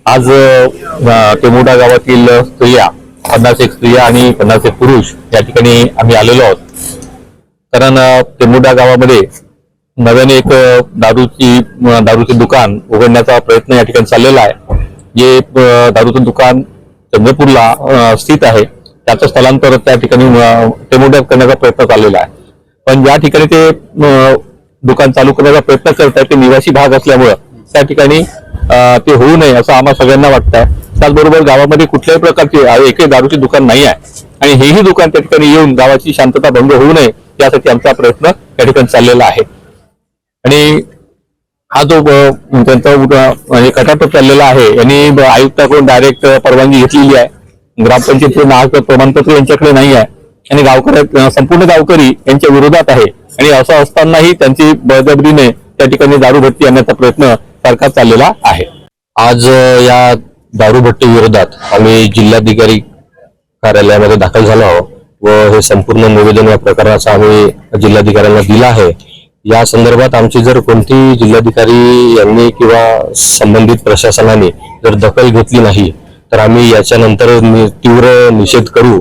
आज टेमुडा गावातील स्त्रिया 50 एक स्त्रिया आणि 50 एक पुरुष या ठिकाणी आम्ही आलेलो आहोत। कारण टेमुडा गावामध्ये नव्याने एक दारूचे दुकान उघडण्याचा प्रयत्न या ठिकाणी चाललेला आहे। जे दारूचं दुकान चंद्रपूरला स्थित आहे त्याचं स्थलांतर त्या ठिकाणी टेमुड्यात करण्याचा प्रयत्न चाललेला आहे। पण ज्या ठिकाणी ते दुकान चालू करण्याचा प्रयत्न करत आहे ते निवासी भाग असल्यामुळे त्या ठिकाणी ते होऊ नये असं आम्हा सगळ्यांना वाटतंय। त्याचबरोबर गावामध्ये कुठल्याही प्रकारचे एकही दारूचे दुकान नाही आहे आणि हेही दुकान त्या ठिकाणी येऊन गावाची शांतता भंग होऊ नये यासाठी आमचा प्रयत्न या ठिकाणी चाललेला आहे। आणि हा जो त्यांचा कटाट चाललेला आहे यांनी आयुक्ताकडून डायरेक्ट परवानगी घेतलेली आहे। ग्रामपंचायतीचे नाव प्रमाणपत्र यांच्याकडे नाही आहे आणि गावकरी संपूर्ण गावकरी यांच्या विरोधात आहे आणि असं असतानाही त्यांची बळजबरीने त्या ठिकाणी दारूभट्टी आणण्याचा प्रयत्न सरकार चाललेला आहे। आज या दारूभट्टी विरोधात आम्ही जिल्हाधिकारी कार्यालयामध्ये दाखल झालो आहोत व हे संपूर्ण निवेदन या प्रकरणाचं आम्ही जिल्हाधिकाऱ्यांना दिलं आहे। या संदर्भात आमची जर कोणती जिल्हाधिकारी यांनी किंवा संबंधित प्रशासनाने जर दखल घेतली नाही तर आम्ही याच्यानंतर तीव्र निषेध करू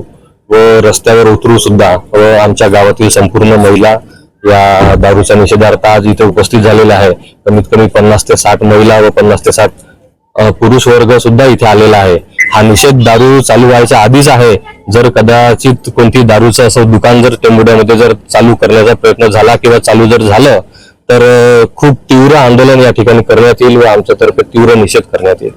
व रस्त्यावर उतरू सुद्धा व आमच्या गावातील संपूर्ण महिला या दारूच्या निषेधार्थ आज इथे उपस्थित झालेला आहे। कमीत कमी 50 ते 60 महिला व 50 ते 60 पुरुष वर्ग सुद्धा इथे आलेला आहे। हा निषेध दारू चालू व्हायच्या आधीच आहे। जर कदाचित कोणती दारूचं असं दुकान जर टेंबुड्यामध्ये जर चालू करण्याचा प्रयत्न झाला किंवा चालू जर झालं तर खूप तीव्र आंदोलन या ठिकाणी करण्यात येईल व आमच्यातर्फे तीव्र निषेध करण्यात येईल।